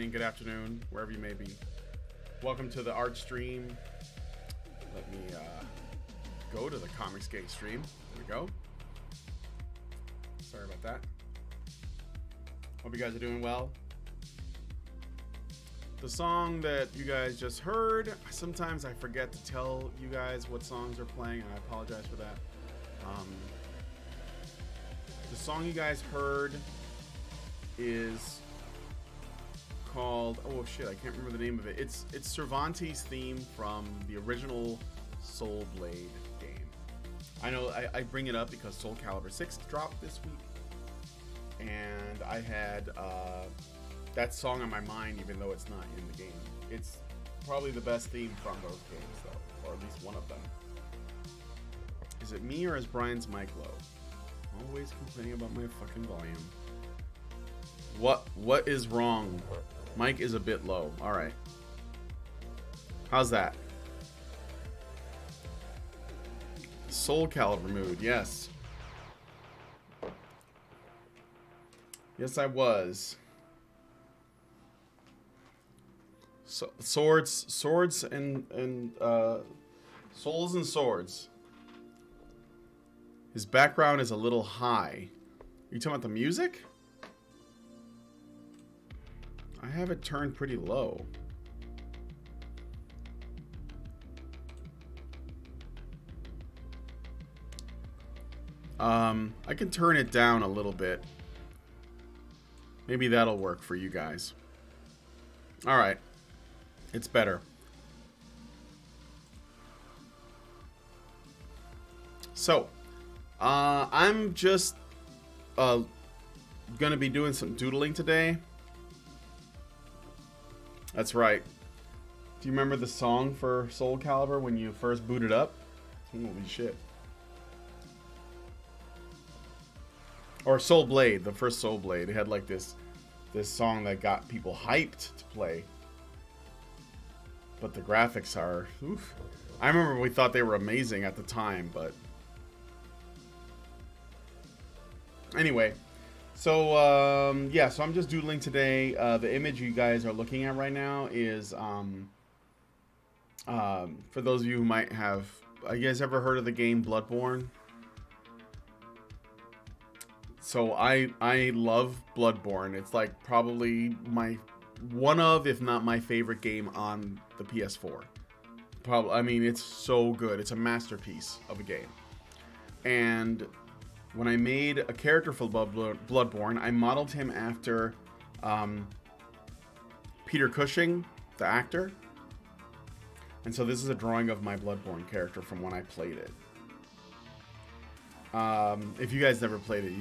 Good afternoon, wherever you may be. Welcome to the art stream. Let me go to the Comicsgate stream. There we go. Sorry about that. Hope you guys are doing well. The song that you guys just heard, sometimes I forget to tell you guys what songs are playing, and I apologize for that. The song you guys heard is called, oh shit, I can't remember the name of it. It's Cervantes' theme from the original Soul Blade game. I know I bring it up because Soul Calibur 6 dropped this week, and I had that song on my mind, even though it's not in the game. It's probably the best theme from those games, though, or at least one of them. Is it me or is Brian's mic low? Always complaining about my fucking volume. What is wrong? Mic is a bit low. All right. How's that? Soul Calibur mood. Yes. Yes, I was. So, swords and souls and swords. His background is a little high. Are you talking about the music? I have it turned pretty low. I can turn it down a little bit. Maybe that'll work for you guys. All right. It's better. So, I'm just gonna be doing some doodling today. That's right. Do you remember the song for Soul Calibur when you first booted up? Holy shit. Or Soul Blade, the first Soul Blade. It had like this song that got people hyped to play. But the graphics are, oof. I remember we thought they were amazing at the time, but anyway. So, yeah, so I'm just doodling today. The image you guys are looking at right now is, for those of you who might have, you guys ever heard of the game Bloodborne? So I love Bloodborne. It's like probably one of, if not my favorite game on the PS4. Probably, I mean, it's so good. It's a masterpiece of a game. And when I made a character for Bloodborne, I modeled him after Peter Cushing, the actor. And so this is a drawing of my Bloodborne character from when I played it. If you guys never played it,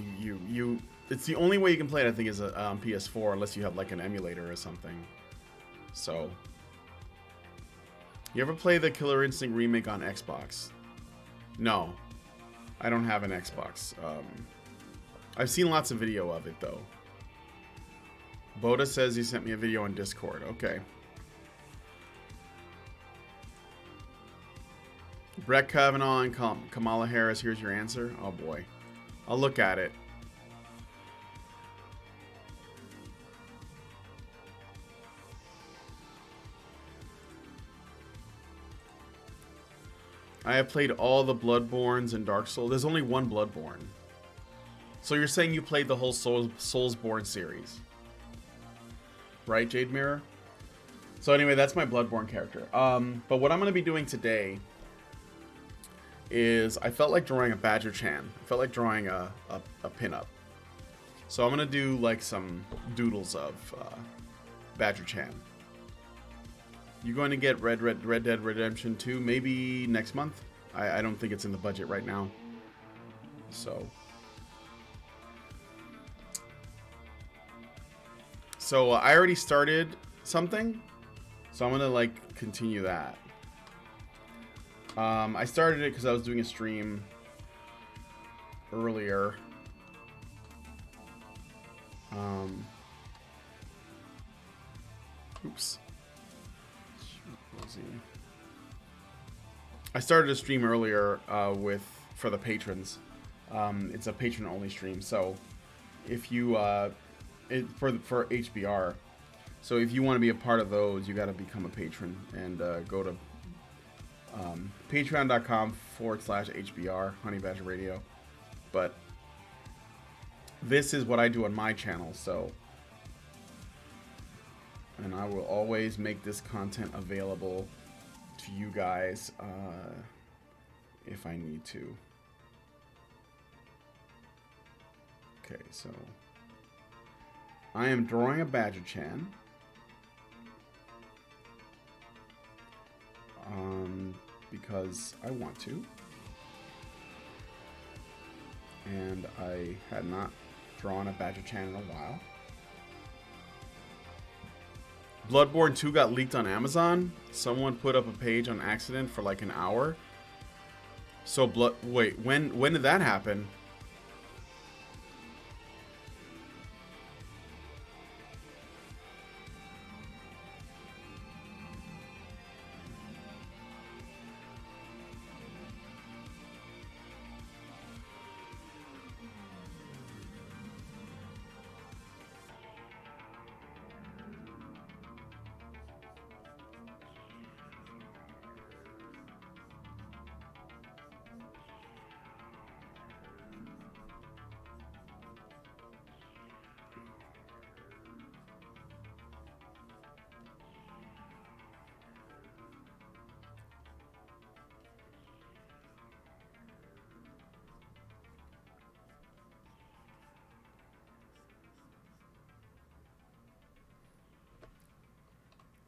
it's the only way you can play it, I think, is on PS4, unless you have like an emulator or something. So, you ever play the Killer Instinct remake on Xbox? No. I don't have an Xbox. I've seen lots of video of it, though. Boda says he sent me a video on Discord. Okay. Brett Kavanaugh and Kamala Harris, here's your answer. Oh, boy. I'll look at it. I have played all the Bloodborns and Dark Souls. There's only one Bloodborne. So you're saying you played the whole Soulsborne series. Right, Jade Mirror? So anyway, that's my Bloodborne character. But what I'm going to be doing today is I felt like drawing a Badger-chan. I felt like drawing a pinup. So I'm going to do like some doodles of Badger-chan. You're going to get Red Dead Redemption 2 maybe next month. I don't think it's in the budget right now. So I already started something. So I'm going to like continue that. I started it because I was doing a stream earlier. Oops. I started a stream earlier for the patrons. It's a patron only stream, so if you for HBR, so if you want to be a part of those, you got to become a patron and go to patreon.com/HBR Honey Badger Radio. But this is what I do on my channel, so. And I will always make this content available to you guys if I need to. Okay, so I am drawing a Badger-chan. Because I want to. And I had not drawn a Badger-chan in a while. Bloodborne 2 got leaked on Amazon. Someone put up a page on accident for like an hour. So wait, when did that happen?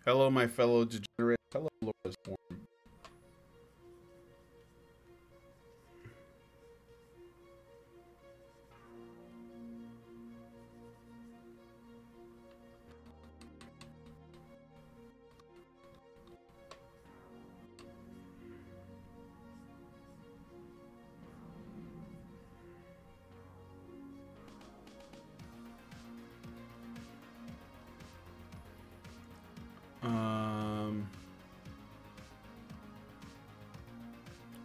Hello, my fellow degenerate. Hello, Laura's form.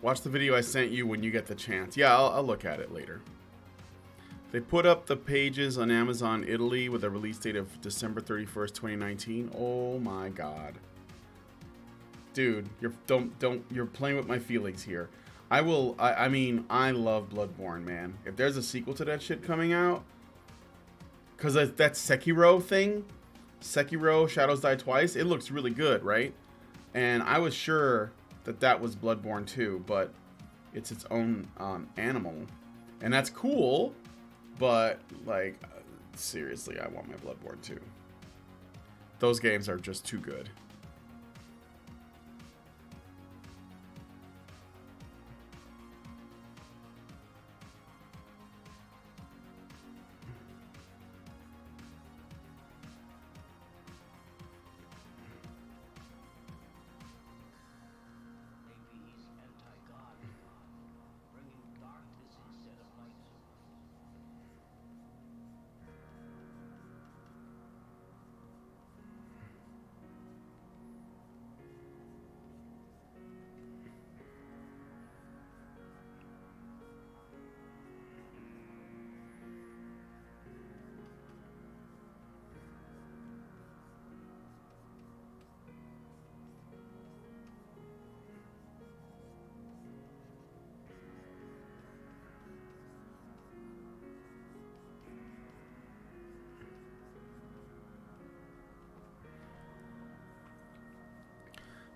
Watch the video I sent you when you get the chance. Yeah, I'll look at it later. They put up the pages on Amazon Italy with a release date of December 31st, 2019. Oh my god. Dude, you're playing with my feelings here. I mean, I love Bloodborne, man. If there's a sequel to that shit coming out, cuz that Sekiro thing, Sekiro Shadows Die Twice, it looks really good, right? And I was sure that was Bloodborne 2, but it's its own animal. And that's cool, but, like, seriously, I want my Bloodborne 2. Those games are just too good.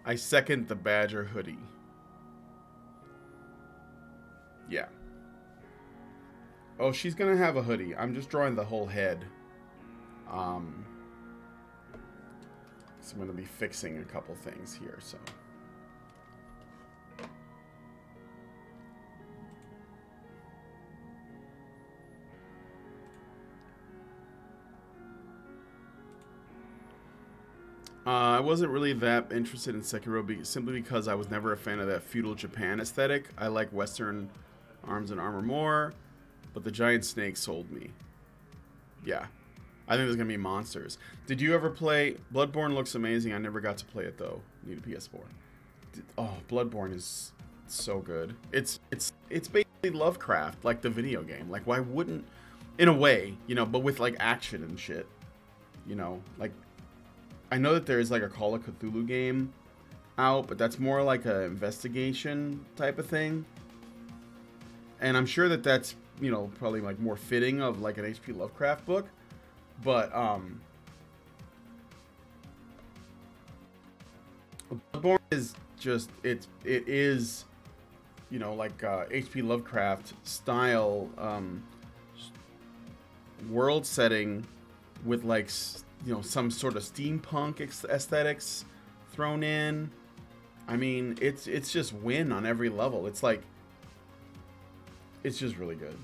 I second the Badger hoodie. Yeah. Oh, she's gonna have a hoodie. I'm just drawing the whole head. So I'm gonna be fixing a couple things here, so. I wasn't really that interested in Sekiro simply because I was never a fan of that feudal Japan aesthetic. I like Western Arms and Armor more, but the giant snake sold me. Yeah. I think there's going to be monsters. Did you ever play... Bloodborne looks amazing. I never got to play it, though. Need a PS4. Oh, Bloodborne is so good. It's basically Lovecraft, like the video game. Like, why wouldn't... In a way, you know, but with, like, action and shit. You know, like... I know that there's like a Call of Cthulhu game out, but that's more like an investigation type of thing. And I'm sure that that's, you know, probably like more fitting of like an H.P. Lovecraft book. But Bloodborne is just it is, you know, like H.P. Lovecraft style world setting with like, you know, some sort of steampunk aesthetics thrown in. I mean, it's just win on every level. It's like, it's just really good.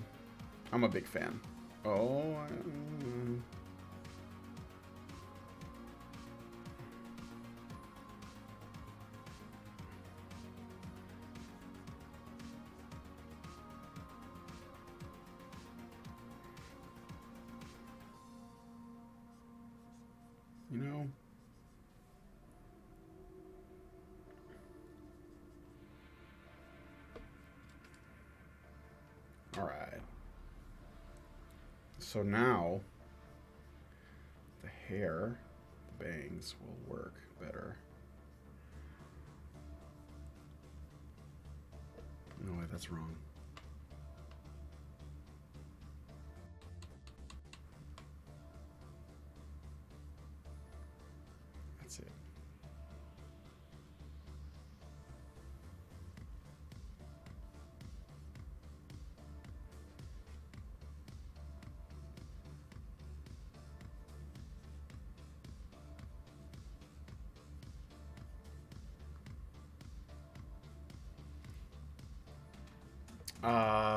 I'm a big fan. Oh, you know, all right. So now the hair, the bangs will work better. No, wait, that's wrong. That's it.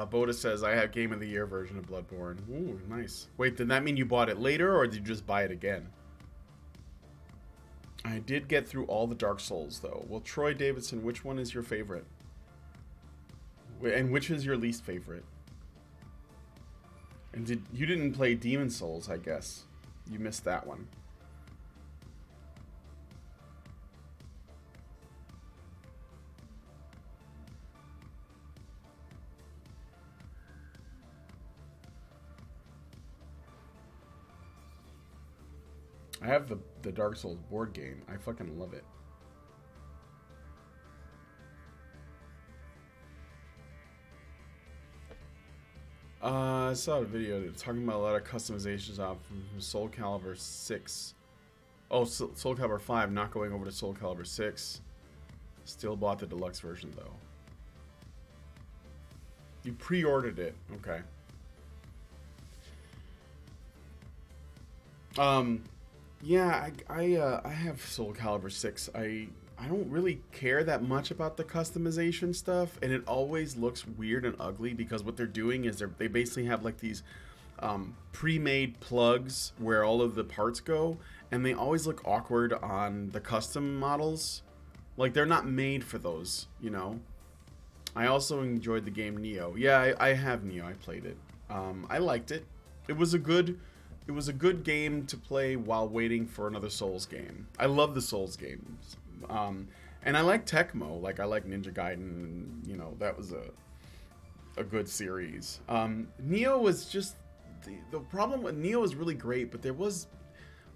Boda says, I have Game of the Year version of Bloodborne. Ooh, nice. Wait, did that mean you bought it later, or did you just buy it again? I did get through all the Dark Souls, though. Well, Troy Davidson, which one is your favorite? And which is your least favorite? And you didn't play Demon Souls, I guess. You missed that one. I have the Dark Souls board game. I fucking love it. I saw a video talking about a lot of customizations out from Soul Calibur 6. Oh, Soul Calibur 5, not going over to Soul Calibur 6. Still bought the deluxe version, though. You pre-ordered it. Okay. Yeah, I have Soul Calibur 6. I don't really care that much about the customization stuff, and it always looks weird and ugly because what they're doing is they basically have like these pre-made plugs where all of the parts go, and they always look awkward on the custom models. Like, they're not made for those, you know? I also enjoyed the game Neo. Yeah, I have Neo. I played it. I liked it. It was a good game to play while waiting for another Souls game. I love the Souls games. And I like Tecmo. Like, I like Ninja Gaiden. You know, that was a good series. Neo was just... The problem with Neo is really great, but there was...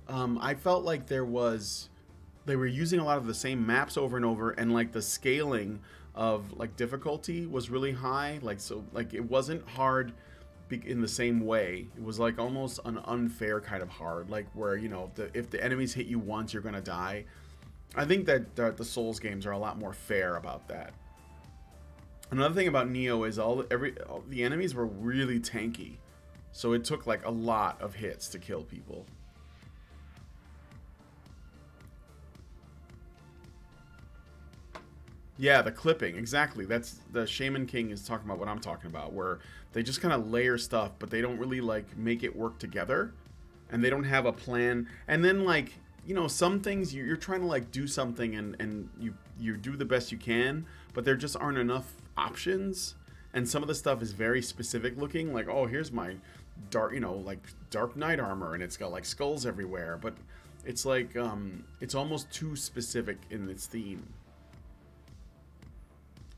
I felt like they were using a lot of the same maps over and over, and like the scaling of like difficulty was really high. Like, so like it wasn't hard in the same way. It was like almost an unfair kind of hard, like where, you know, if the enemies hit you once, you're gonna die. I think that the Souls games are a lot more fair about that. Another thing about Neo is all the enemies were really tanky, so it took like a lot of hits to kill people. Yeah, the clipping, exactly. That's the Shaman King is talking about what I'm talking about, where they just kind of layer stuff, but they don't really like make it work together, and they don't have a plan. And then like, you know, some things you're trying to like do something and you do the best you can, but there just aren't enough options. And some of the stuff is very specific looking, like, oh, here's my dark, you know, like dark knight armor, and it's got like skulls everywhere, but it's like it's almost too specific in its theme.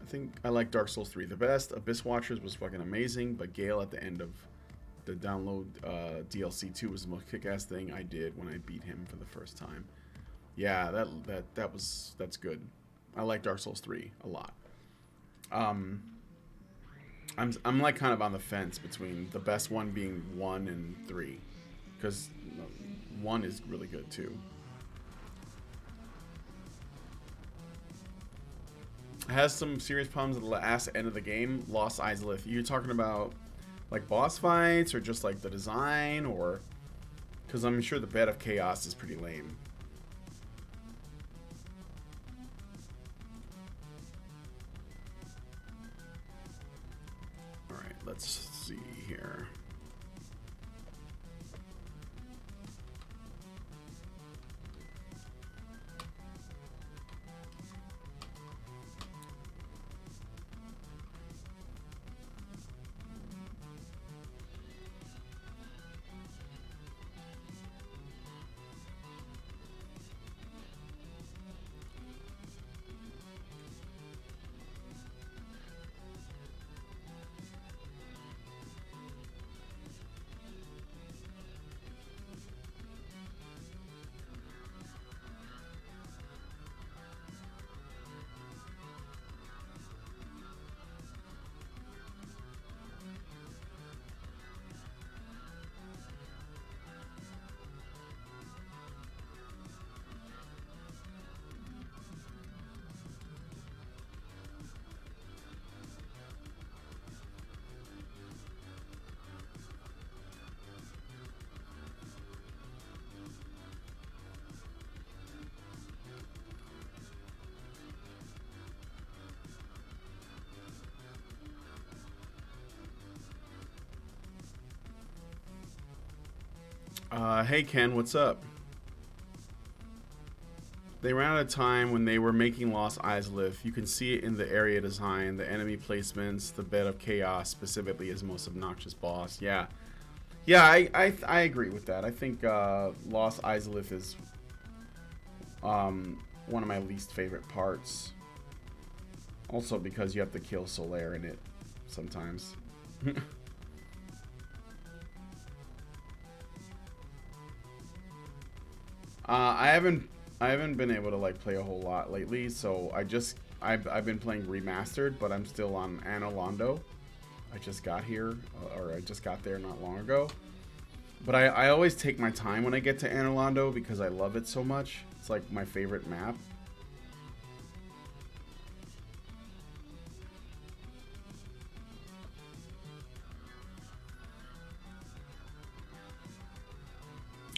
I think I like Dark Souls 3 the best. Abyss Watchers was fucking amazing, but Gale at the end of the download DLC 2 was the most kick-ass thing I did when I beat him for the first time. Yeah, that's good. I like Dark Souls 3 a lot. I'm like kind of on the fence between the best one being 1 and 3, because 1 is really good too. Has some serious problems at the last end of the game. Lost Izalith. You're talking about like boss fights or just like the design, or because I'm sure the Bed of Chaos is pretty lame. All right, let's see here. Hey Ken, what's up? They ran out of time when they were making Lost Izalith. You can see it in the area design, the enemy placements, the Bed of Chaos specifically is the most obnoxious boss. Yeah, I agree with that. I think Lost Izalith is one of my least favorite parts. Also because you have to kill Solaire in it sometimes. I haven't been able to like play a whole lot lately, so I've been playing remastered, but I'm still on Anno Londo. I just got here, or I just got there not long ago. But I always take my time when I get to Anno Londo because I love it so much. It's like my favorite map.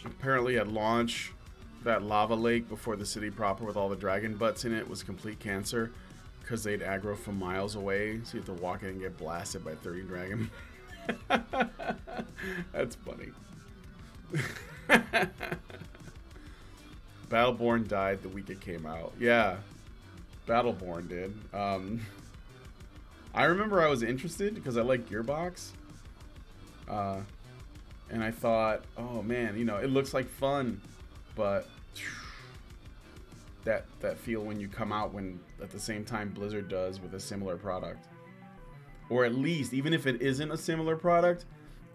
Apparently at launch, that lava lake before the city proper with all the dragon butts in it was complete cancer because they'd aggro from miles away, so you have to walk in and get blasted by 30 dragon. That's funny. Battleborn died the week it came out. Yeah, Battleborn did. I remember I was interested because I like Gearbox. And I thought, oh man, you know, it looks like fun, but that feel when you come out when at the same time Blizzard does with a similar product, or at least even if it isn't a similar product,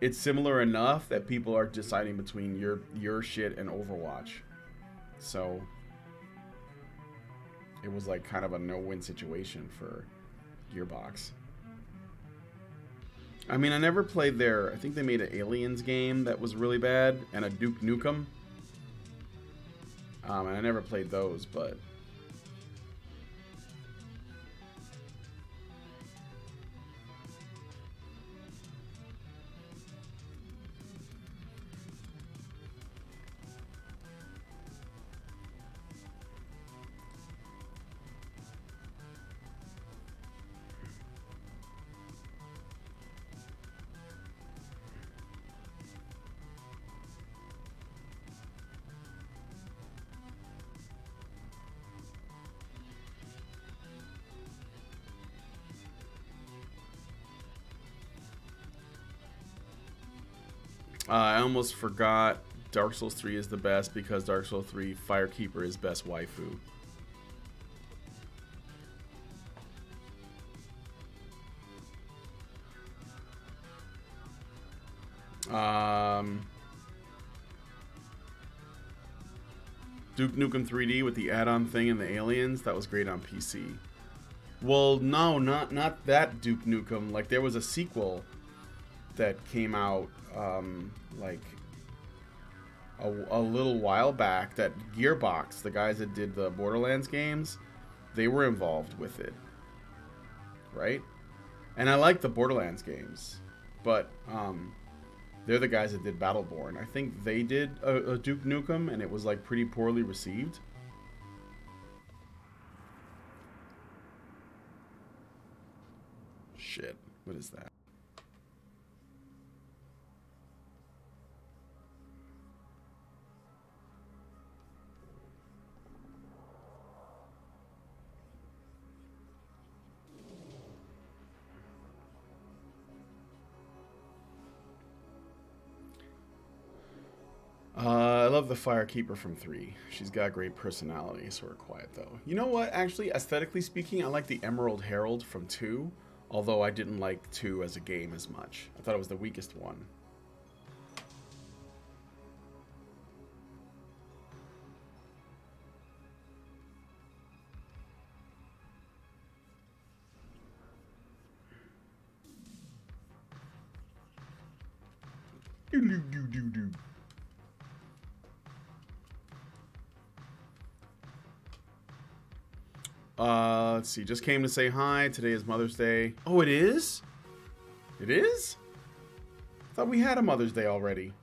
it's similar enough that people are deciding between your shit and Overwatch. So it was like kind of a no-win situation for Gearbox. I mean, I never played their, I think they made an Aliens game that was really bad, and a Duke Nukem. And I never played those, but I almost forgot Dark Souls 3 is the best because Dark Souls 3 Firekeeper is best waifu. Duke Nukem 3D with the add-on thing and the aliens, that was great on PC. Well, no, not that Duke Nukem. Like, there was a sequel that came out like a little while back that Gearbox, the guys that did the Borderlands games, they were involved with it, right? And I like the Borderlands games, but they're the guys that did Battleborn. I think they did a Duke Nukem, and it was like pretty poorly received. Shit, what is that? I love the Firekeeper from 3. She's got great personality, sort of quiet though. You know what, actually, aesthetically speaking, I like the Emerald Herald from 2, although I didn't like 2 as a game as much. I thought it was the weakest one. Let's see. Just came to say hi. Today is Mother's Day. Oh, it is? It is? I thought we had a Mother's Day already.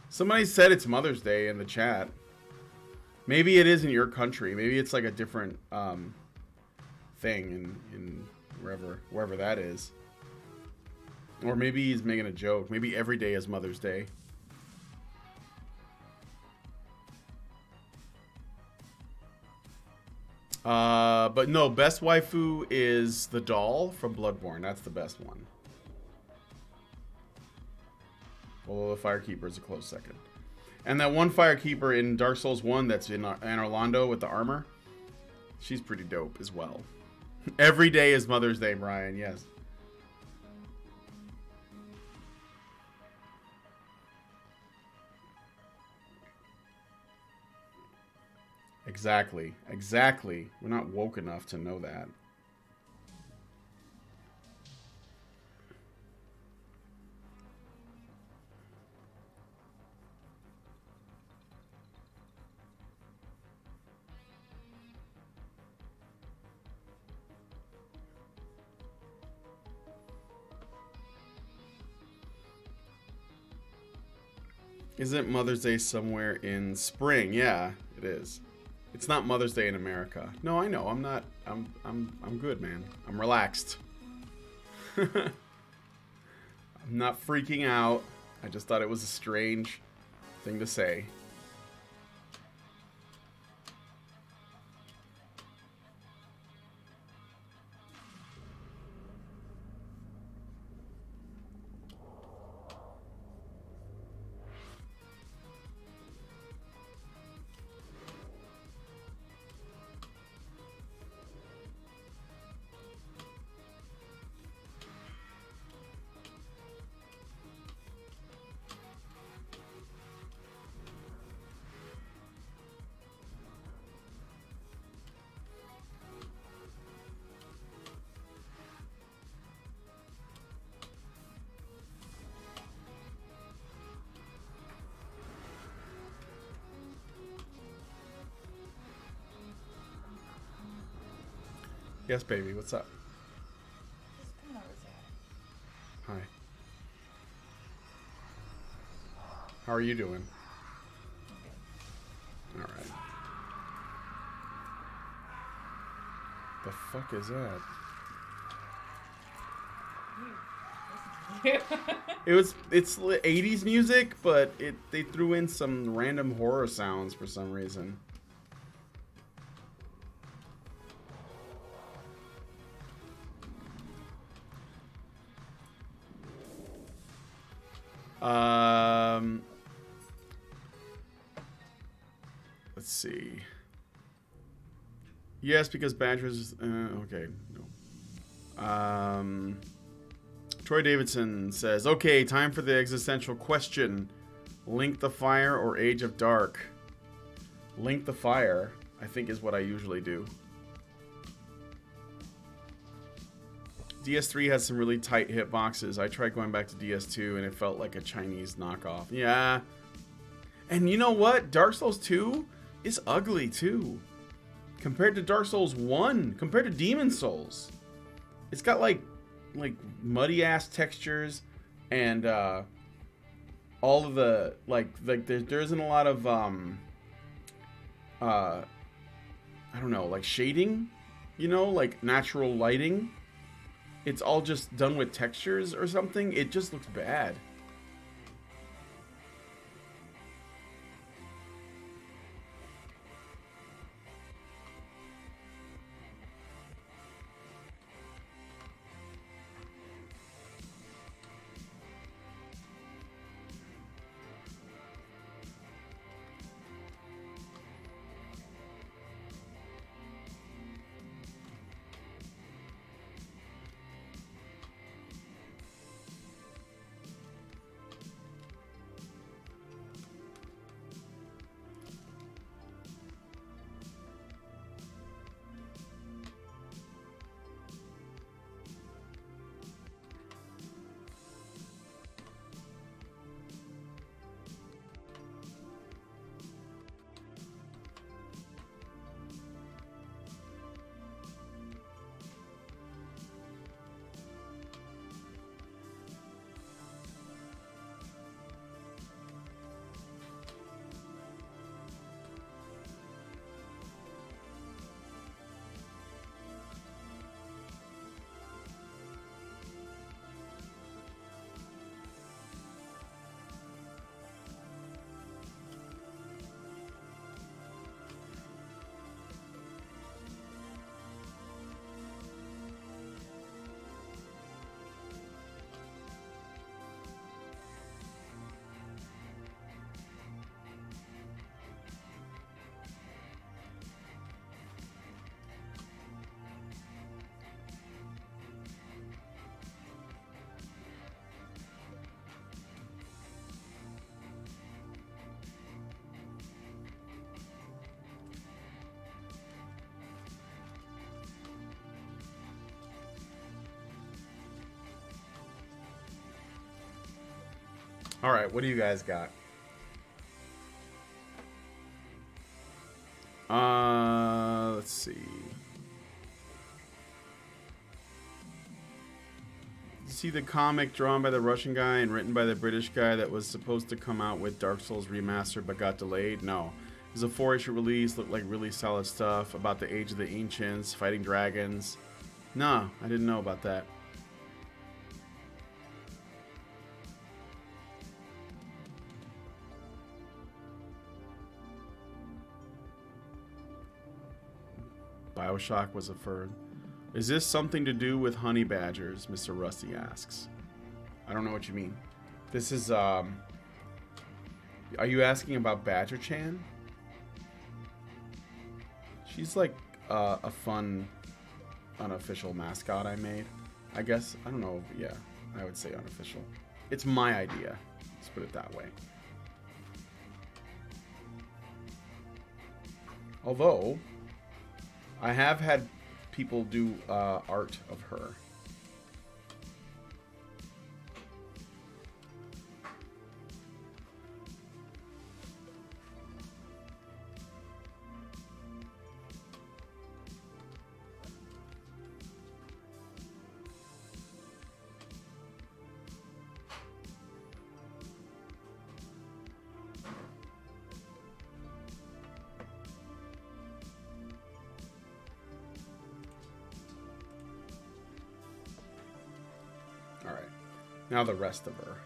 Somebody said it's Mother's Day in the chat. Maybe it is in your country. Maybe it's like a different thing in wherever that is. Or maybe he's making a joke. Maybe every day is Mother's Day. But no, best waifu is the doll from Bloodborne. That's the best one. Although the Firekeeper is a close second. And that one Firekeeper in Dark Souls 1 that's in Anor Londo with the armor, she's pretty dope as well. Every day is Mother's Day, Brian, yes. Exactly. Exactly. We're not woke enough to know that. Isn't Mother's Day somewhere in spring? Yeah, it is. It's not Mother's Day in America. No, I know. I'm not. I'm good, man. I'm relaxed. I'm not freaking out. I just thought it was a strange thing to say. Yes, baby. What's up? Hi. How are you doing? All right. The fuck is that? It's 80s music, but they threw in some random horror sounds for some reason. Let's see. Yes, because Badgers. Okay, no. Troy Davidson says, "Okay, time for the existential question: Link the Fire or Age of Dark?" Link the Fire, I think, is what I usually do. DS3 has some really tight hitboxes. I tried going back to DS2 and it felt like a Chinese knockoff. Yeah. And you know what? Dark Souls 2 is ugly too. Compared to Dark Souls 1, compared to Demon Souls. It's got like muddy ass textures and all of the like there isn't a lot of I don't know, like shading, you know, like natural lighting. It's all just done with textures or something. It just looks bad. All right, what do you guys got? Let's see. See the comic drawn by the Russian guy and written by the British guy that was supposed to come out with Dark Souls Remastered but got delayed? No. It was a 4-issue release, looked like really solid stuff about the Age of the Ancients, fighting dragons. No, I didn't know about that. BioShock was a fur. Is this something to do with honey badgers? Mr. Rusty asks. I don't know what you mean. This is, are you asking about Badger Chan? She's like a fun, unofficial mascot I made. I guess. I don't know. Yeah, I would say unofficial. It's my idea. Let's put it that way. Although, I have had people do art of her. Now the rest of her.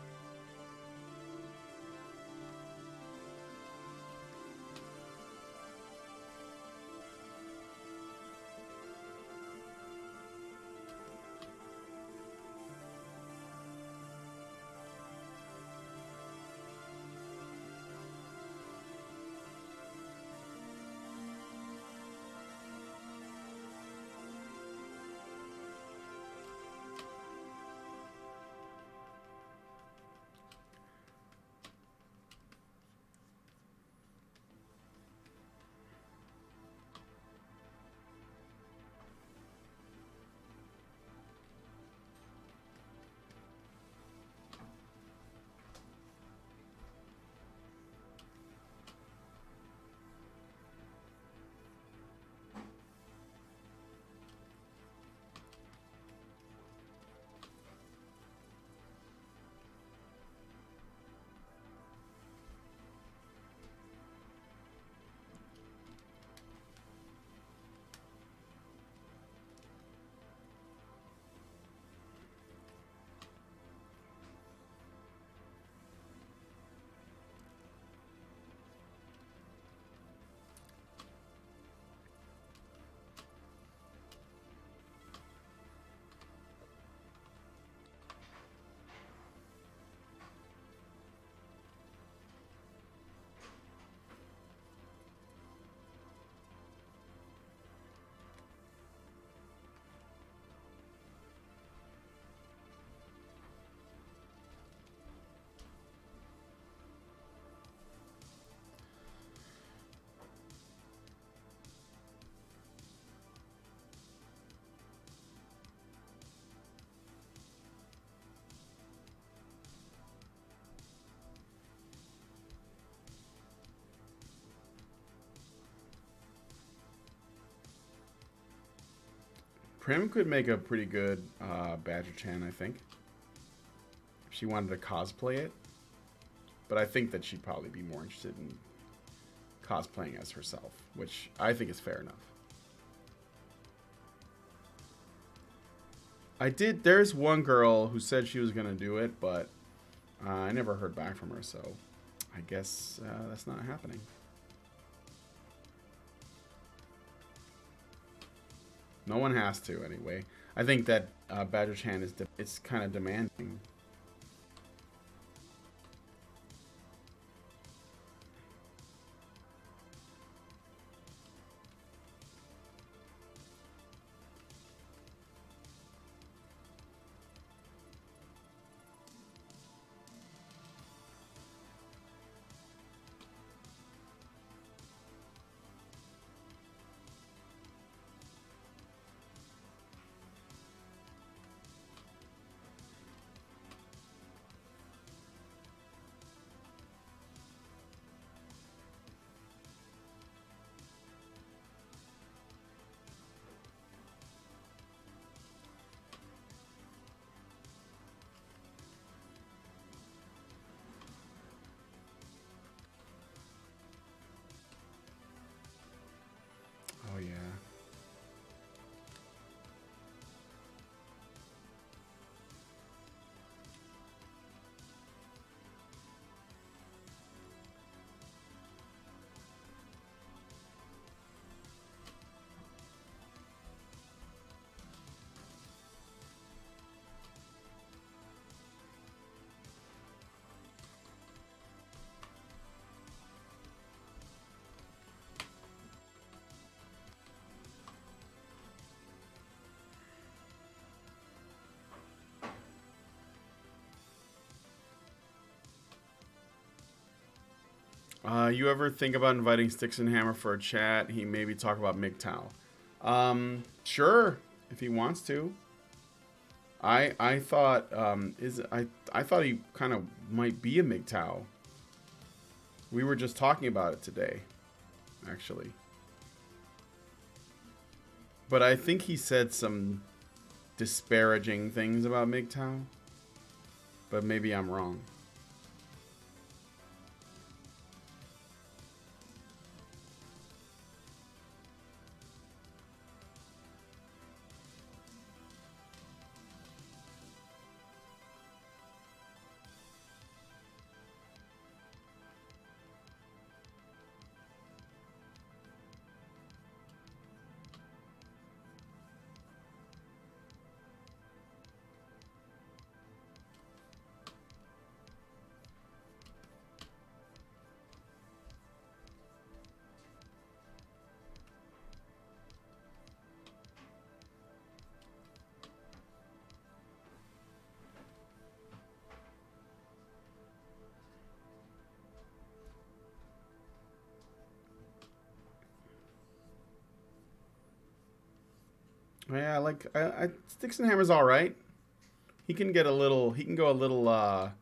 Prim could make a pretty good Badger-chan, I think. If she wanted to cosplay it. But I think that she'd probably be more interested in cosplaying as herself, which I think is fair enough. There's one girl who said she was going to do it, but I never heard back from her, so I guess that's not happening. No one has to, anyway. I think that Badger-chan it's kind of demanding. Oh, yeah. You ever think about inviting Sticks and Hammer for a chat? He maybe talk about MGTOW. Sure, if he wants to. I thought I thought he kind of might be a MGTOW. We were just talking about it today, actually. But I think he said some disparaging things about MGTOW. But maybe I'm wrong. Yeah, like Sticks and Hammer's all right. He can get a little. He can go a little off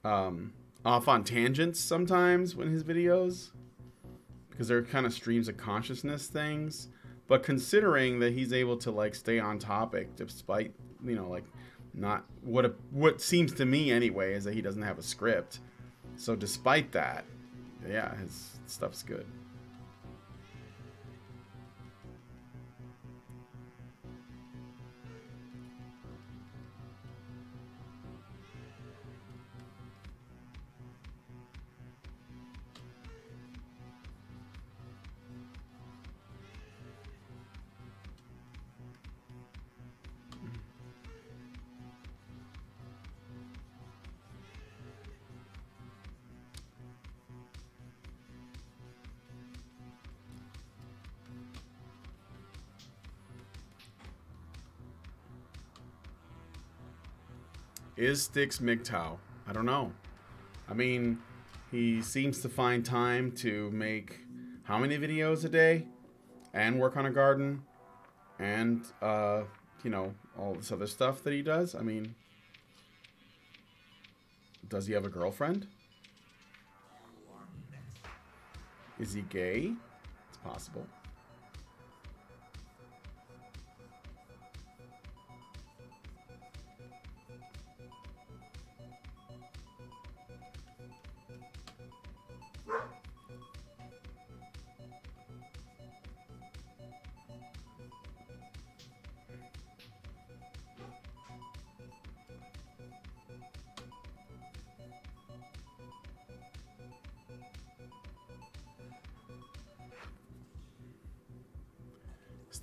on tangents sometimes when his videos, because they're kind of streams of consciousness things. But considering that he's able to like stay on topic despite, you know, like not what seems to me anyway is that he doesn't have a script. So despite that, yeah, his stuff's good. Is Sticks MGTOW? I don't know. I mean, he seems to find time to make how many videos a day and work on a garden and, you know, all this other stuff that he does. I mean, does he have a girlfriend? Is he gay? It's possible.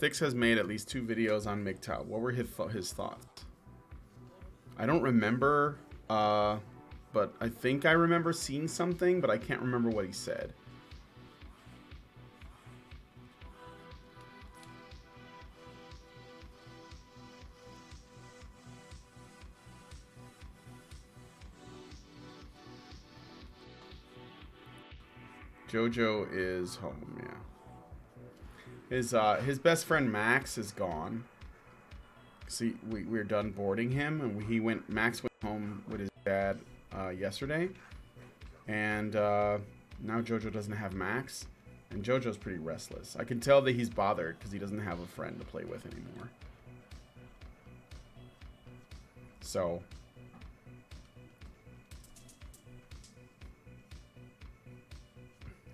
Styx has made at least 2 videos on MGTOW. What were his thoughts? I don't remember, but I think I remember seeing something, but I can't remember what he said. Jojo is home, yeah. His best friend Max is gone. See, we're done boarding him, and Max went home with his dad yesterday, and now Jojo doesn't have Max, and Jojo's pretty restless. I can tell that he's bothered because he doesn't have a friend to play with anymore. So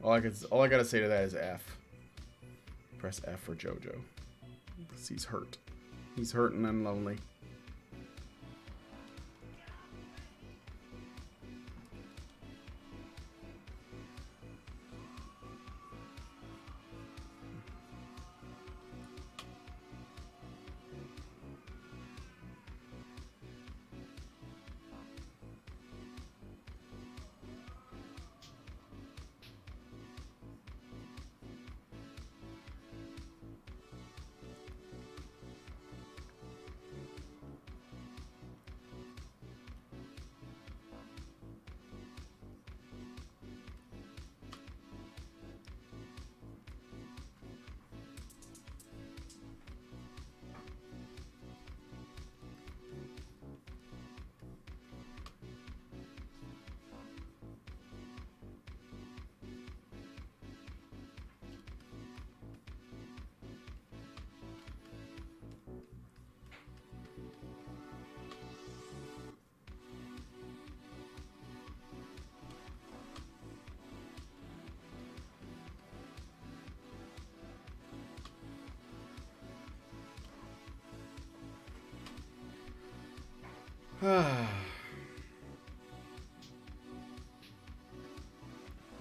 all I gotta say to that is F. Press F for Jojo. Because he's hurt. He's hurting and lonely.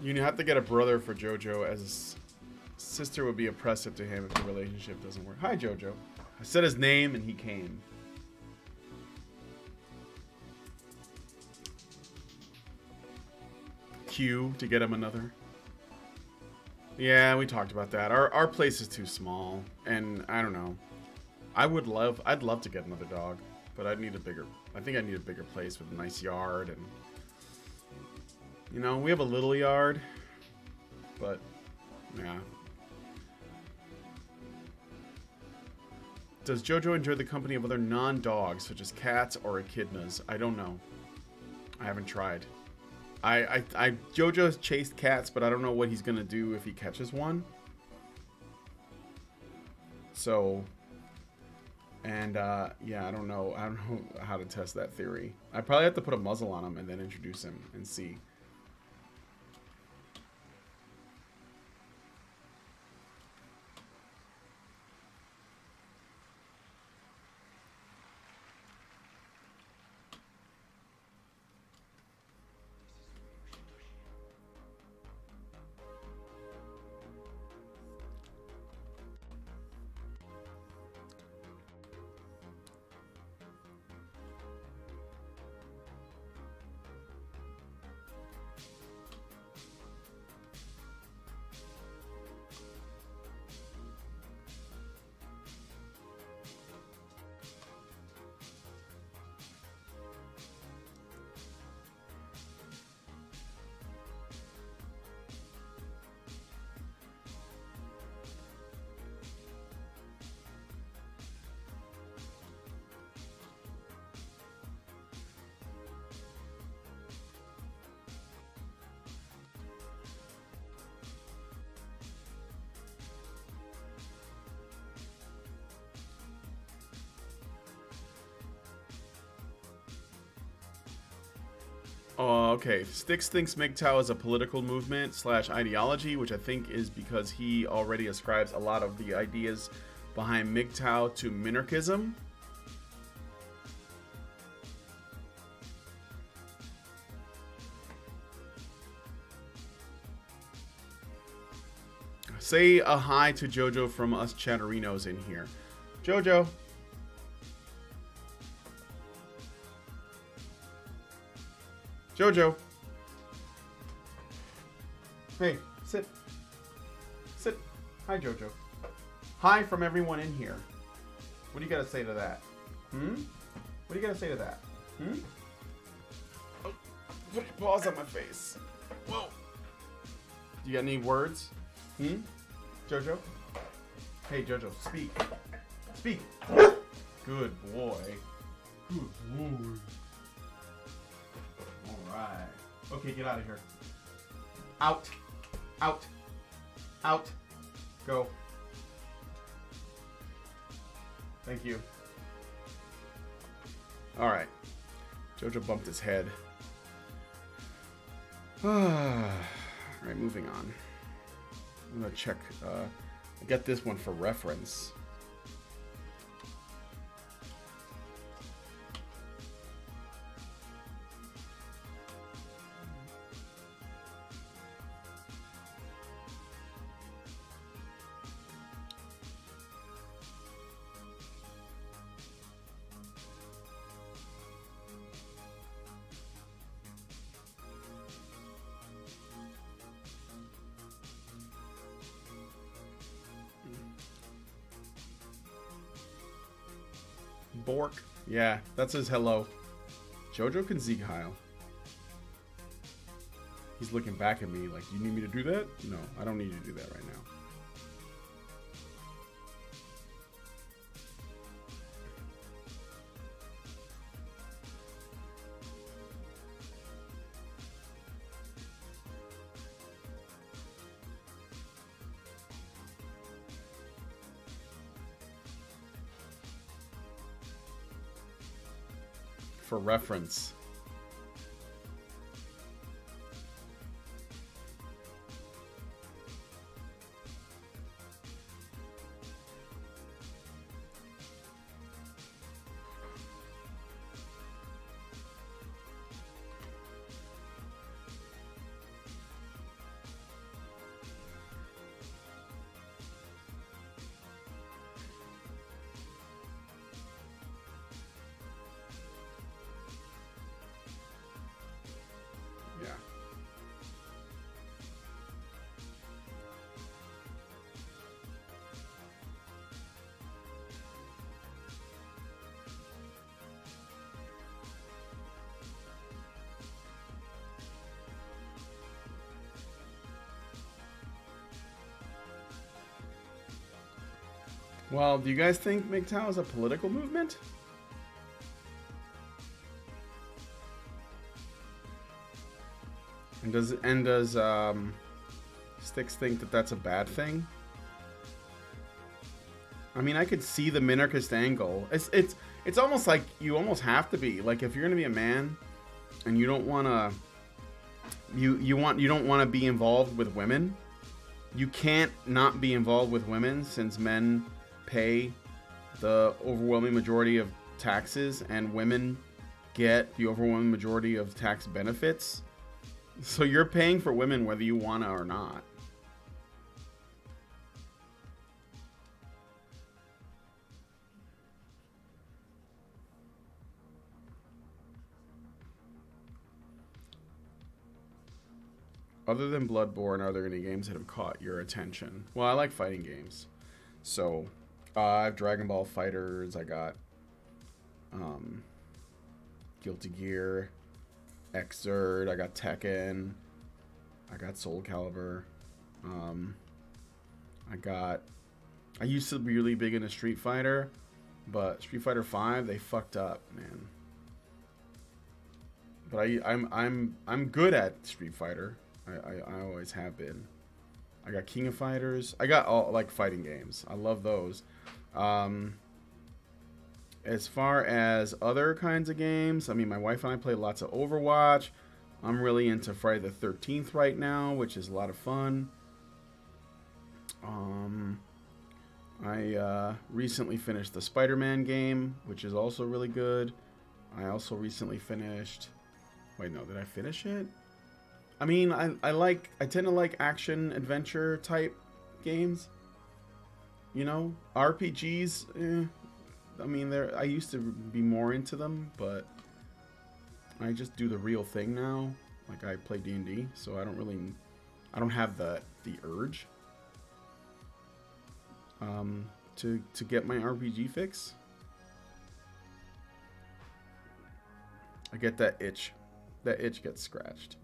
You have to get a brother for Jojo, as his sister would be oppressive to him if the relationship doesn't work. Hi, Jojo. I said his name and he came. Q to get him another. Yeah, we talked about that. Our place is too small, and I don't know. I'd love to get another dog, but I think I need a bigger place with a nice yard, and you know, we have a little yard, but yeah. Does Jojo enjoy the company of other non-dogs, such as cats or echidnas? I don't know. I haven't tried. Jojo's chased cats, but I don't know what he's gonna do if he catches one. So, and yeah, I don't know how to test that theory. I probably have to put a muzzle on him and then introduce him and see. Oh, okay. Styx thinks MGTOW is a political movement / ideology, which I think is because he already ascribes a lot of the ideas behind MGTOW to minarchism. Say a hi to Jojo from us Chatterinos in here. Jojo. Jojo. Hey, sit. Sit. Hi, Jojo. Hi from everyone in here. What do you got to say to that? Hmm? What do you got to say to that? Hmm? Oh, put your paws on my face. Whoa. You got any words? Hmm? Jojo? Hey, Jojo, speak. Speak. Good boy. Good boy. Alright. Okay, get out of here. Out. Out. Out. Go. Thank you. Alright. Jojo bumped his head. Alright, moving on. I'm gonna check. I got this one for reference. Bork. Yeah, that's his hello. Jojo can Sieg Heil. He's looking back at me like, you need me to do that? No, I don't need you to do that right now. For reference. Yeah. Well, do you guys think MGTOW is a political movement? And does Styx think that that's a bad thing? I mean, I could see the minarchist angle. It's almost like you almost have to be, like, if you're gonna be a man and you don't wanna you don't wanna be involved with women, you can't not be involved with women since men pay the overwhelming majority of taxes and women get the overwhelming majority of tax benefits. So you're paying for women whether you wanna or not. Other than Bloodborne, are there any games that have caught your attention? Well, I like fighting games. So, I have Dragon Ball FighterZ, I got Guilty Gear, Xrd, I got Tekken, I got Soul Calibur, I used to be really big into Street Fighter, but Street Fighter V, they fucked up, man. But I'm good at Street Fighter. I always have been. I got King of Fighters. I got all like fighting games. I love those. As far as other kinds of games, I mean, my wife and I play lots of Overwatch. I'm really into Friday the 13th right now, which is a lot of fun. I recently finished the Spider-Man game, which is also really good. I also recently finished... Wait, no, did I finish it? I mean, I tend to like action adventure type games. You know, RPGs, I mean, I used to be more into them, but I just do the real thing now. Like, I play D&D, so I don't have the urge to get my RPG fix. I get that itch. That itch gets scratched.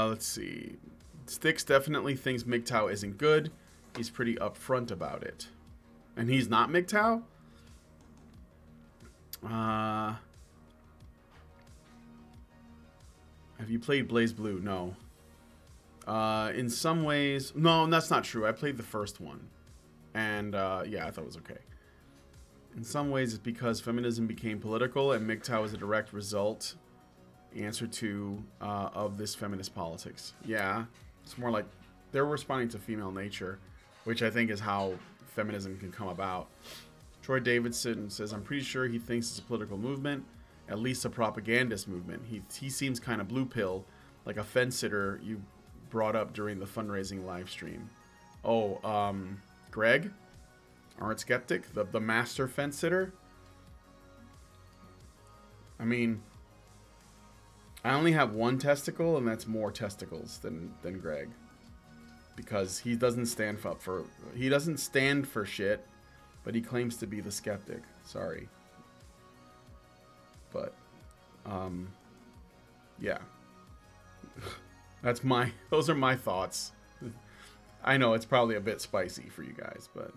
Let's see. Styx definitely thinks MGTOW isn't good. He's pretty upfront about it. And he's not MGTOW? Have you played BlazBlue? No. In some ways... No, that's not true. I played the first one. And, yeah, I thought it was okay. In some ways, it's because feminism became political, and MGTOW is a direct result... answer to of this feminist politics. Yeah, it's more like they're responding to female nature, which I think is how feminism can come about. Troy Davidson says, I'm pretty sure he thinks it's a political movement, at least a propagandist movement. He seems kind of blue pill, like a fence sitter you brought up during the fundraising live stream. Oh, Greg, Art Skeptic, the master fence sitter. I mean, I only have one testicle, and that's more testicles than Greg, because he doesn't stand for shit, but he claims to be the skeptic. Sorry, but yeah, those are my thoughts. I know it's probably a bit spicy for you guys, but.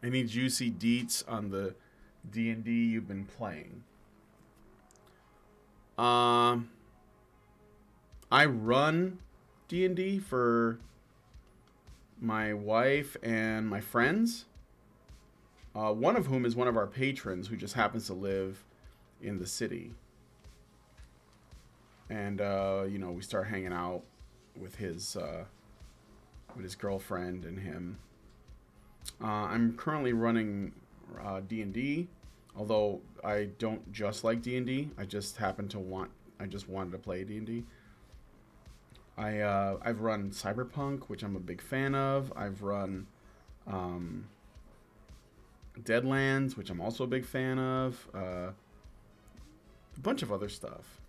Any juicy deets on the D&D you've been playing? I run D&D for my wife and my friends. One of whom is one of our patrons who just happens to live in the city. And, you know, we start hanging out with his girlfriend and him. I'm currently running D&D, although I don't just like D&D. I just wanted to play D&D. I've run Cyberpunk, which I'm a big fan of. I've run Deadlands, which I'm also a big fan of. A bunch of other stuff.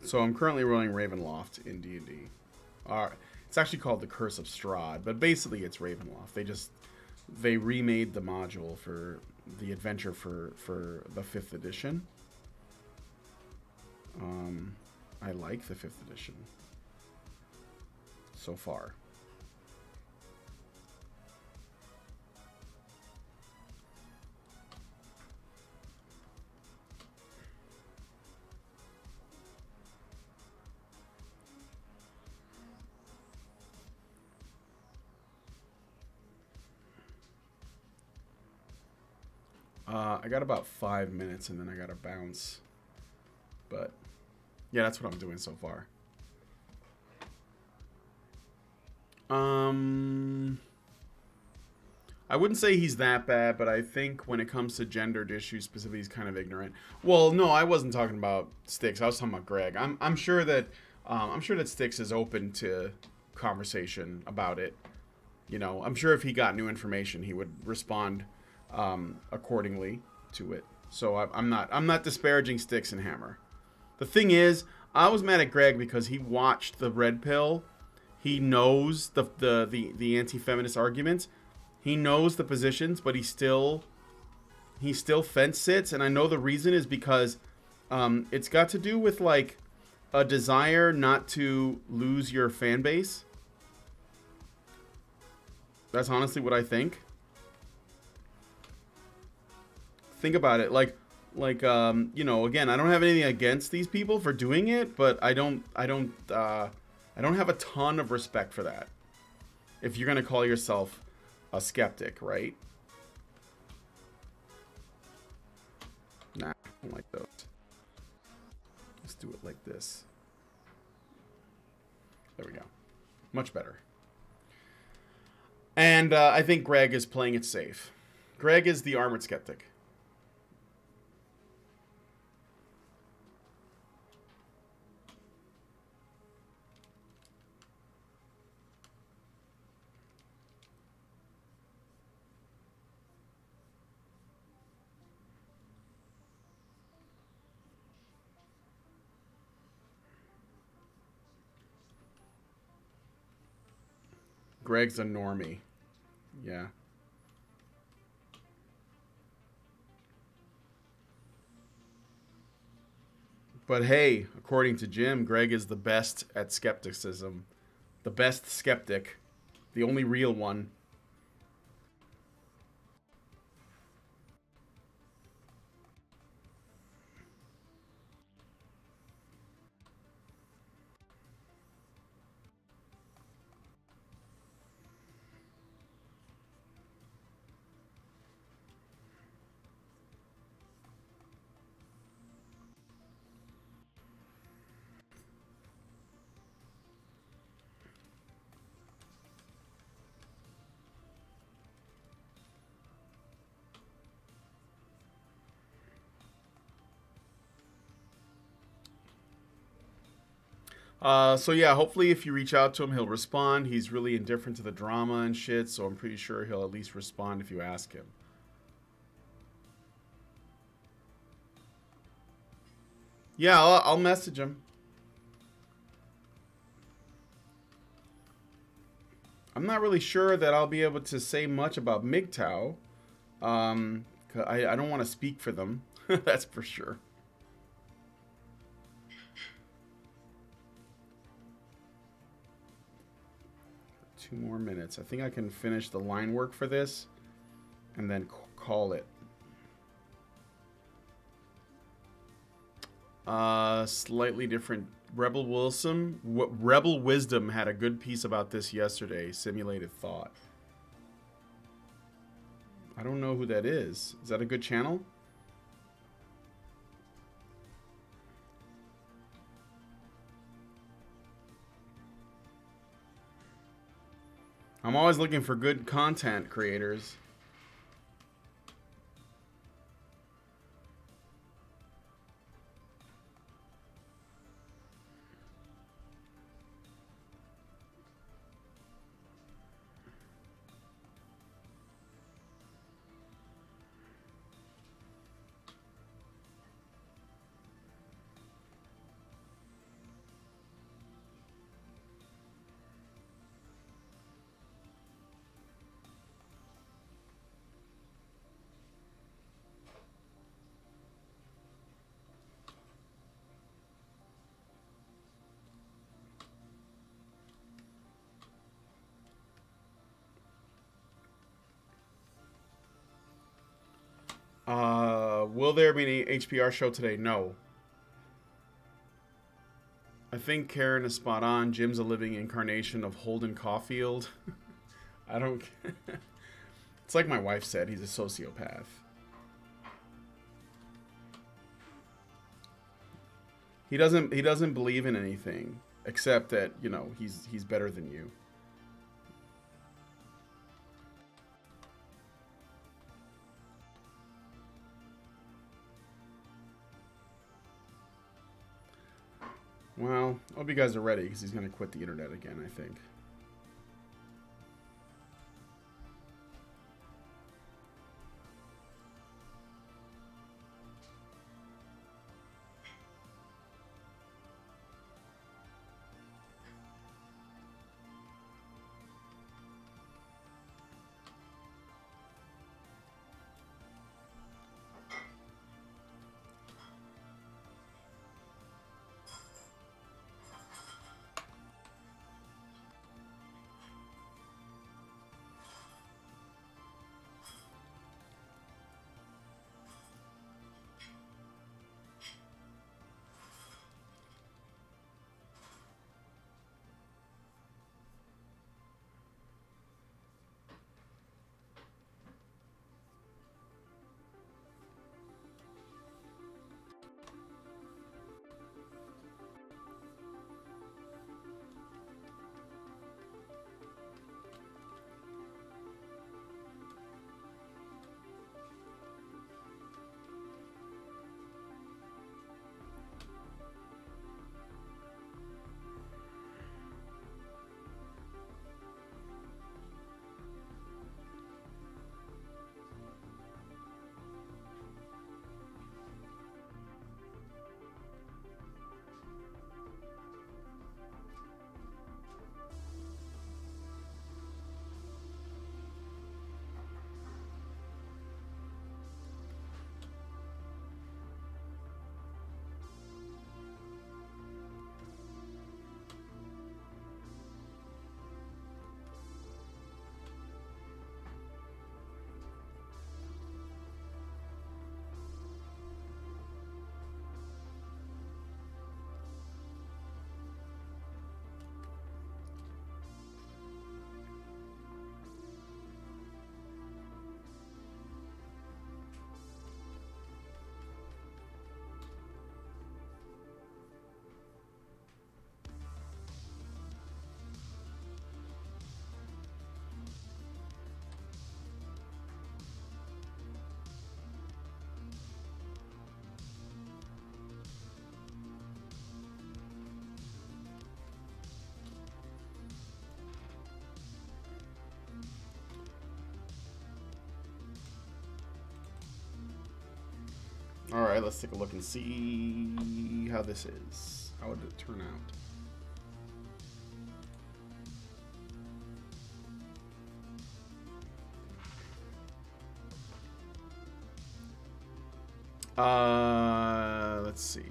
So I'm currently running Ravenloft in D&D. It's actually called The Curse of Strahd, but basically it's Ravenloft. They remade the module for the adventure for the 5th edition. I like the 5th edition so far. I got about 5 minutes and then I gotta bounce. But yeah, that's what I'm doing so far. I wouldn't say he's that bad, but I think when it comes to gendered issues specifically, he's kind of ignorant. Well, no, I wasn't talking about Styx. I was talking about Greg. I'm sure that Styx is open to conversation about it. You know, I'm sure if he got new information, he would respond accordingly to it. So I'm not disparaging Styx and Hammer. The thing is, I was mad at Greg because he watched the red pill. He knows the anti-feminist arguments. He knows the positions, but he still fence sits, and I know the reason is because it's got to do with like a desire not to lose your fan base. That's honestly what I think. Think about it, like you know, again, I don't have anything against these people for doing it, but I don't have a ton of respect for that. If you're gonna call yourself a skeptic, right? Nah, I don't like those. Let's do it like this. There we go. Much better. And I think Greg is playing it safe. Greg is the armored skeptic. Greg's a normie. Yeah. But hey, according to Jim, Greg is the best at skepticism. The best skeptic. The only real one. So yeah, hopefully if you reach out to him, he'll respond. He's really indifferent to the drama and shit, so I'm pretty sure he'll at least respond if you ask him. Yeah, I'll message him. I'm not really sure that I'll be able to say much about MGTOW. I don't want to speak for them. That's for sure. 2 more minutes. I think I can finish the line work for this and then call it. Slightly different. Rebel Wisdom had a good piece about this yesterday. Simulated Thought. I don't know who that is. Is that a good channel? I'm always looking for good content creators. Will there be an HPR show today? No. I think Karen is spot on. Jim's a living incarnation of Holden Caulfield. I don't... It's like my wife said, he's a sociopath. He doesn't believe in anything except that, you know, he's better than you. Well, I hope you guys are ready because he's going to quit the internet again, I think. Alright, let's take a look and see how this is. How would it turn out? Let's see.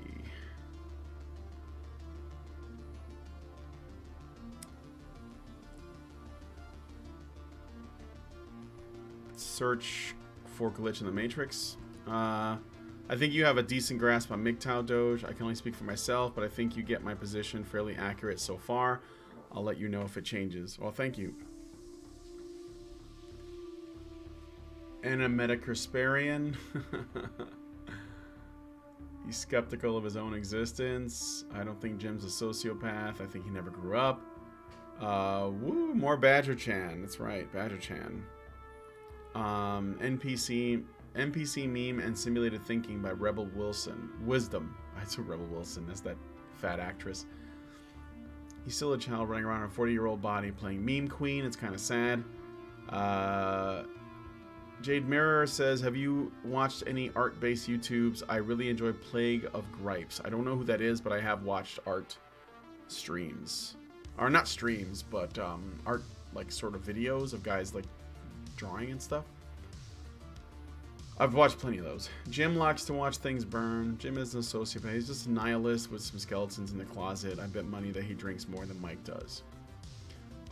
Search for glitch in the Matrix. I think you have a decent grasp on MGTOW Doge. I can only speak for myself, but I think you get my position fairly accurate so far. I'll let you know if it changes. Well, thank you. And a Metacrisparian. He's skeptical of his own existence. I don't think Jim's a sociopath. I think he never grew up. Woo, more Badger Chan. That's right, Badger Chan. NPC meme and simulated thinking by Rebel Wilson. Wisdom. I saw Rebel Wilson. That's that fat actress. He's still a child running around in a 40-year-old body playing meme queen. It's kind of sad. Jade Mirror says, have you watched any art-based YouTubes? I really enjoy Plague of Gripes. I don't know who that is, but I have watched art streams. Or not streams, but art, like, sort of videos of guys, like, drawing and stuff. I've watched plenty of those. Jim likes to watch things burn. Jim isn't a sociopath. He's just a nihilist with some skeletons in the closet. I bet money that he drinks more than Mike does.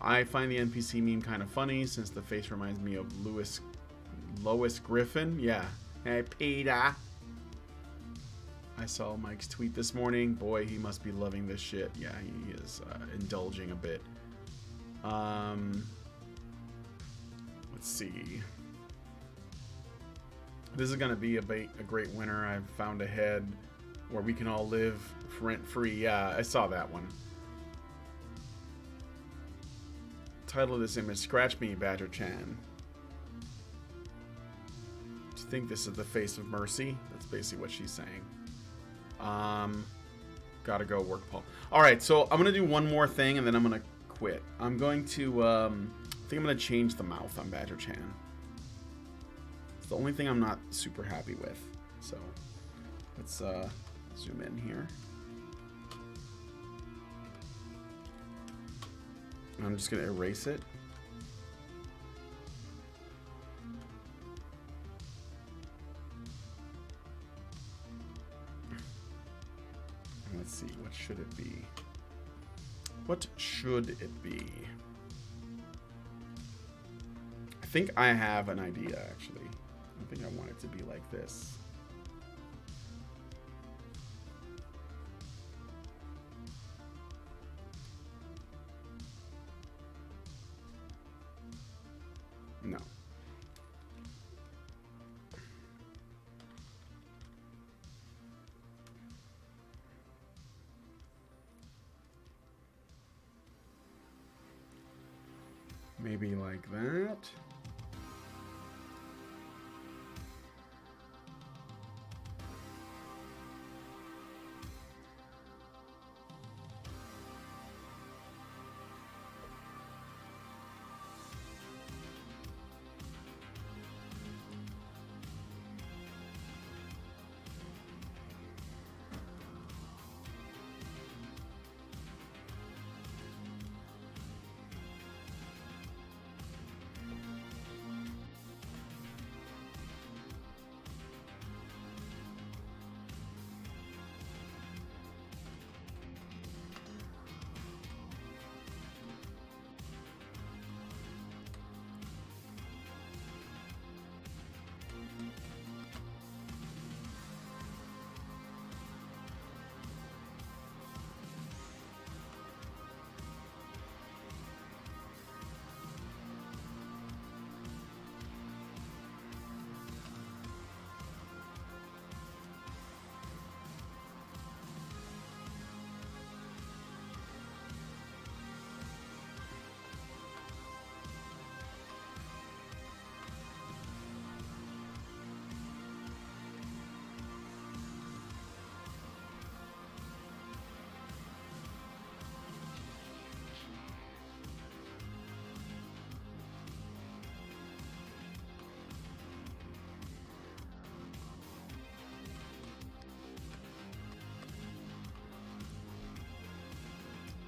I find the NPC meme kind of funny since the face reminds me of Lois Griffin. Yeah. Hey, Peter. I saw Mike's tweet this morning. Boy, he must be loving this shit. Yeah, he is indulging a bit. Let's see. This is going to be a great winter. I've found a head where we can all live rent-free. Yeah, I saw that one. Title of this image, Scratch Me, Badger Chan. Do you think this is the face of mercy? That's basically what she's saying. Gotta go work, Paul. Alright, so I'm going to do one more thing and then I'm going to quit. I'm going to, I think I'm going to change the mouth on Badger Chan. It's the only thing I'm not super happy with. So, let's zoom in here. I'm just going to erase it. Let's see, what should it be? What should it be? I think I have an idea, actually. I think I want it to be like this. No. Maybe like that.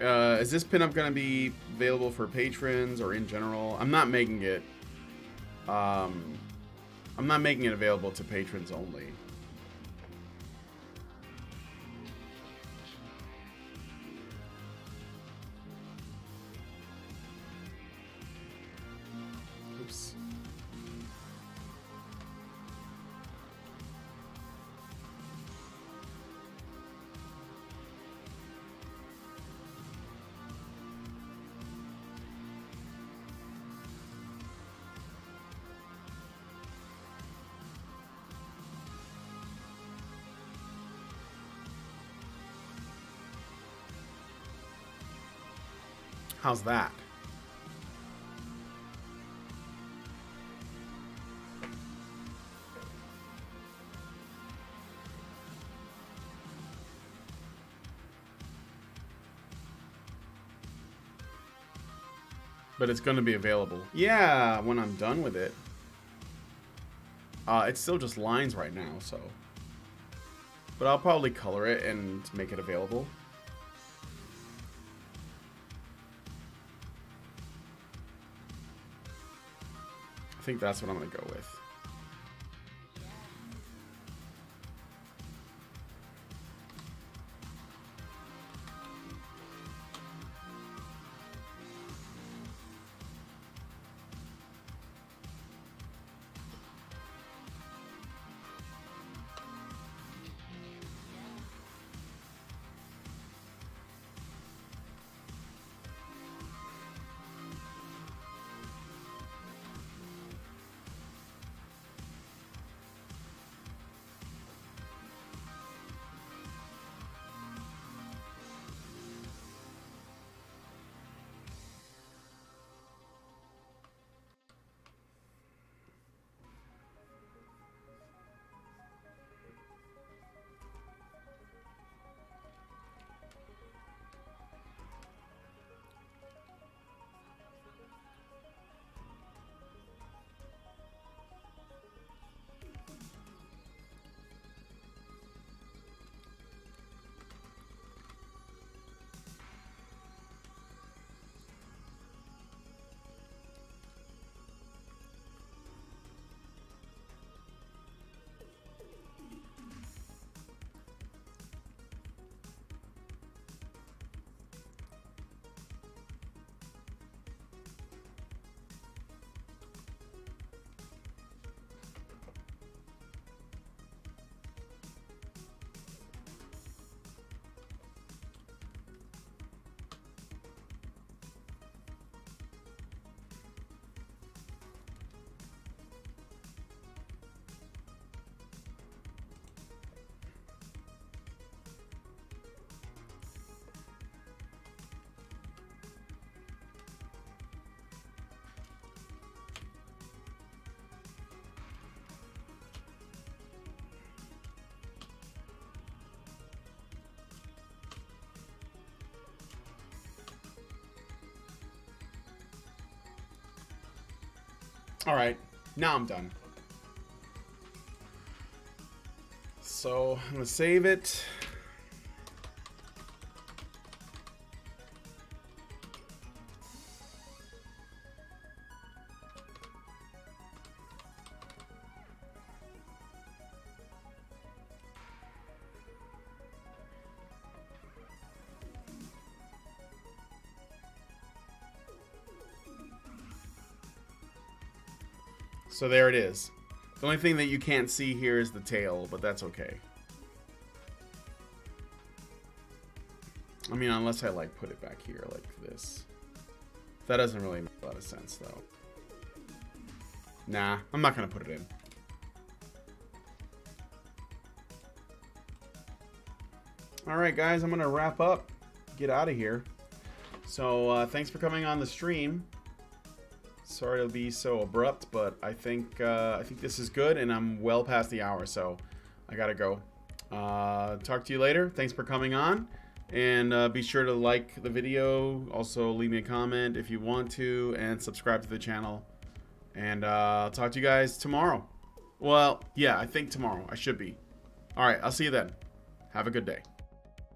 Is this pinup going to be available for patrons or in general? I'm not making it. I'm not making it available to patrons only. Oops. How's that? But it's going to be available. Yeah, when I'm done with it. It's still just lines right now, so. But I'll probably color it and make it available. I think that's what I'm going to go with. All right, now I'm done. So I'm gonna save it. So there it is. The only thing that you can't see here is the tail, but that's okay. I mean, unless I like put it back here like this. That doesn't really make a lot of sense though. Nah, I'm not gonna put it in. Alright guys, I'm gonna wrap up. Get out of here. So thanks for coming on the stream. Sorry to be so abrupt, but I think this is good, and I'm well past the hour, so I gotta go. Talk to you later. Thanks for coming on, and be sure to like the video. Also, leave me a comment if you want to, and subscribe to the channel. And I'll talk to you guys tomorrow. Well, yeah, I think tomorrow. I should be. All right, I'll see you then. Have a good day.